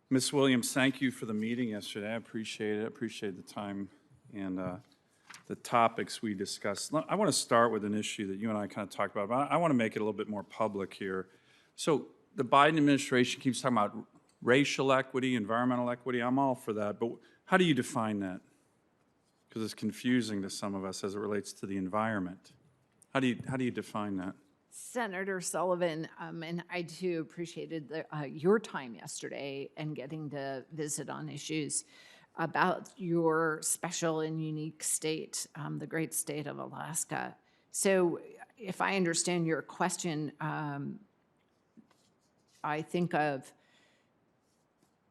Ms. Williams, thank you for the meeting yesterday. I appreciate it. I appreciate the time and the topics we discussed. I want to start with an issue that you and I kind of talked about, but I want to make it a little bit more public here. So the Biden administration keeps talking about racial equity, environmental equity. I'm all for that, but how do you define that? Because it's confusing to some of us as it relates to the environment. How do you define that? Senator Sullivan, and I too appreciated your time yesterday and getting to visit on issues about your special and unique state, the great state of Alaska. So if I understand your question, I think of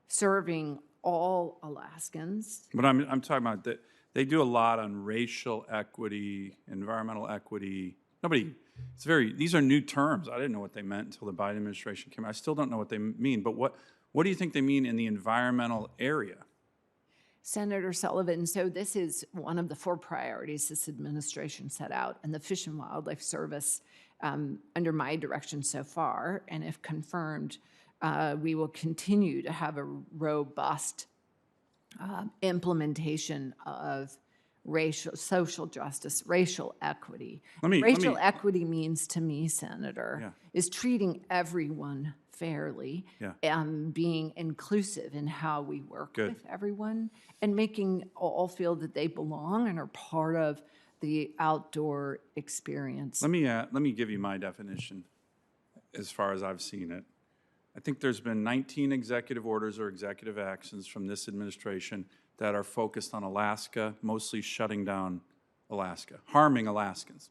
serving all Alaskans. But I'm talking about that they do a lot on racial equity, environmental equity. These are new terms. I didn't know what they meant until the Biden administration came. I still don't know what they mean, but what do you think they mean in the environmental area? Senator Sullivan, so this is one of the 4 priorities this administration set out, and the Fish and Wildlife Service, under my direction so far, and if confirmed, we will continue to have a robust implementation of social justice, racial equity. Racial equity means to me, Senator, is treating everyone fairly, being inclusive in how we work with everyone, and making all feel that they belong and are part of the outdoor experience. Let me give you my definition as far as I've seen it. I think there's been 19 executive orders or executive actions from this administration that are focused on Alaska, mostly shutting down Alaska, harming Alaskans.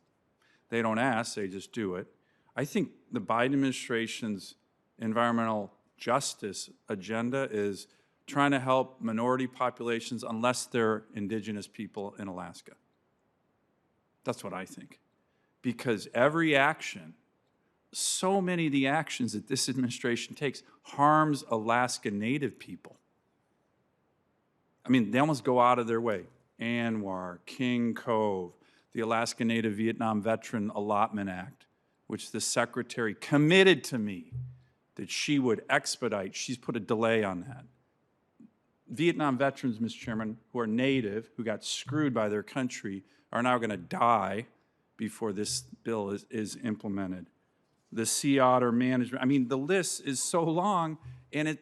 They don't ask, they just do it. I think the Biden administration's environmental justice agenda is trying to help minority populations unless they're indigenous people in Alaska. That's what I think. Because every action, so many of the actions that this administration takes harms Alaska Native people. I mean, they almost go out of their way. ANWR, King Cove, the Alaska Native Vietnam Veteran Allotment Act, which the Secretary committed to me that she would expedite. She's put a delay on that. Vietnam veterans, Mr. Chairman, who are Native, who got screwed by their country, are now going to die before this bill is implemented. The sea otter management, I mean, the list is so long, and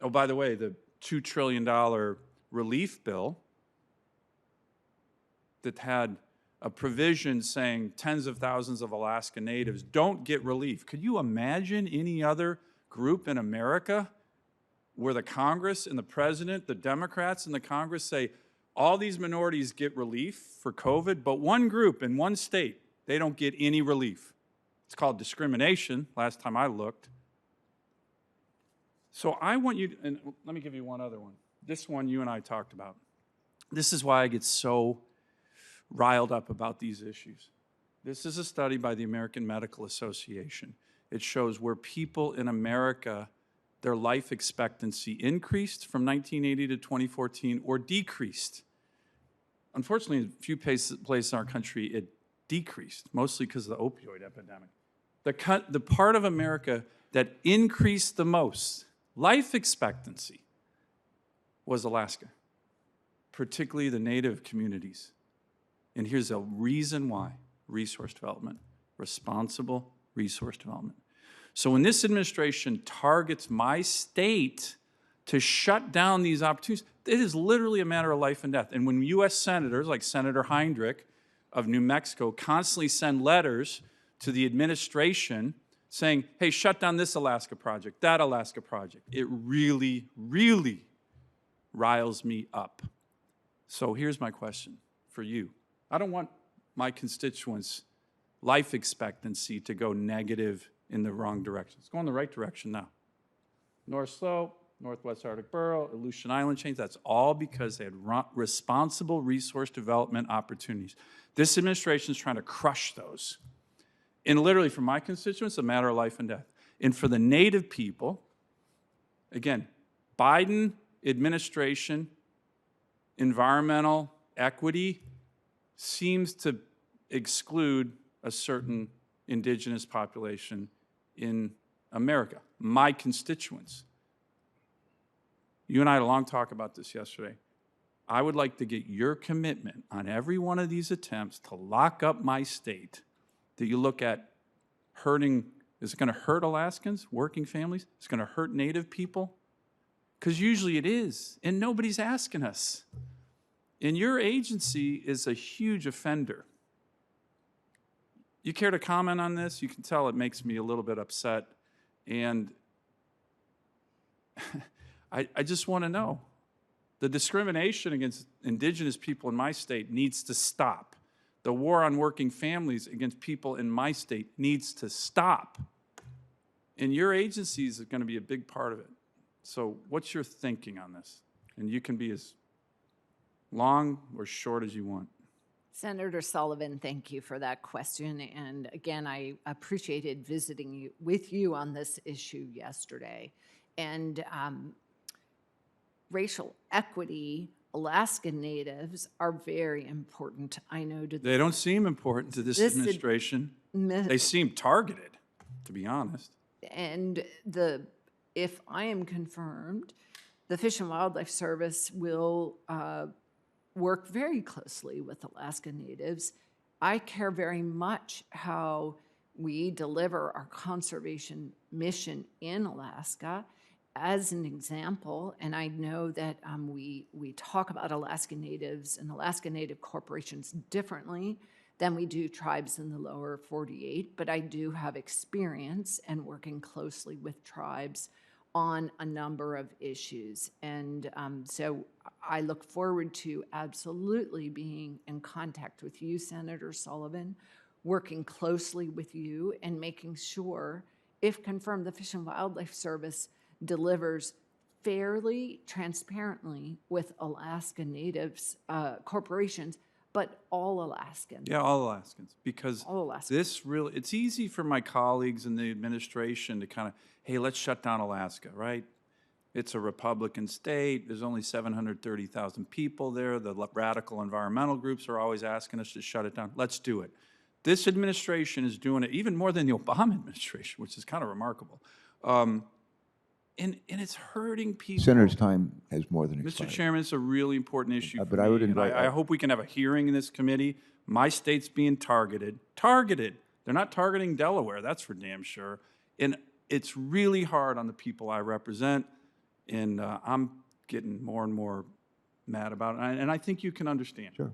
oh, by the way, the $2 trillion relief bill that had a provision saying tens of thousands of Alaska Natives don't get relief. Could you imagine any other group in America where the Congress and the President, the Democrats in the Congress say all these minorities get relief for COVID, but one group in one state, they don't get any relief? It's called discrimination, last time I looked. So I want you, and let me give you one other one. This one you and I talked about. This is why I get so riled up about these issues. This is a study by the American Medical Association. It shows where people in America, their life expectancy increased from 1980 to 2014 or decreased. Unfortunately, in a few places in our country, it decreased, mostly because of the opioid epidemic. The part of America that increased the most life expectancy was Alaska, particularly the Native communities. And here's a reason why: resource development, responsible resource development. So when this administration targets my state to shut down these opportunities, it is literally a matter of life and death. And when U.S. senators like Senator Heinrich of New Mexico constantly send letters to the administration saying, hey, shut down this Alaska project, that Alaska project, it really, really riles me up. So here's my question for you. I don't want my constituents' life expectancy to go negative in the wrong direction. It's going the right direction now. North Slope, Northwest Arctic Borough, Aleutian Island Chains, that's all because they had responsible resource development opportunities. This administration is trying to crush those. And literally, for my constituents, a matter of life and death. And for the Native people, again, Biden administration, environmental equity seems to exclude a certain indigenous population in America, my constituents. You and I had a long talk about this yesterday. I would like to get your commitment on every one of these attempts to lock up my state, that you look at hurting, is it going to hurt Alaskans, working families? Is it going to hurt Native people? Because usually it is, and nobody's asking us. And your agency is a huge offender. You care to comment on this? You can tell it makes me a little bit upset. And I just want to know. The discrimination against indigenous people in my state needs to stop. The war on working families against people in my state needs to stop. And your agencies are going to be a big part of it. So what's your thinking on this? And you can be as long or short as you want. Senator Sullivan, thank you for that question. And again, I appreciated visiting with you on this issue yesterday. And racial equity, Alaskan Natives are very important, I know. They don't seem important to this administration. They seem targeted, to be honest. And if I am confirmed, the Fish and Wildlife Service will work very closely with Alaska Natives. I care very much how we deliver our conservation mission in Alaska. As an example, and I know that we talk about Alaska Natives and Alaska Native corporations differently than we do tribes in the lower 48, but I do have experience in working closely with tribes on a number of issues. And so I look forward to absolutely being in contact with you, Senator Sullivan, working closely with you and making sure, if confirmed, the Fish and Wildlife Service delivers fairly, transparently with Alaska Natives corporations, but all Alaskans. Yeah, all Alaskans, because all Alaskans. This really, it's easy for my colleagues in the administration to kind of, hey, let's shut down Alaska, right? It's a Republican state. There's only 730,000 people there. The radical environmental groups are always asking us to shut it down. Let's do it. This administration is doing it even more than the Obama administration, which is kind of remarkable. And it's hurting people. Senator's time has more than expired. Mr. Chairman, it's a really important issue but for I me, would and invite- I hope we can have a hearing in this committee. My state's being targeted. Targeted. They're not targeting Delaware, that's for damn sure. And it's really hard on the people I represent, and I'm getting more and more mad about it, and I think you can understand. Sure.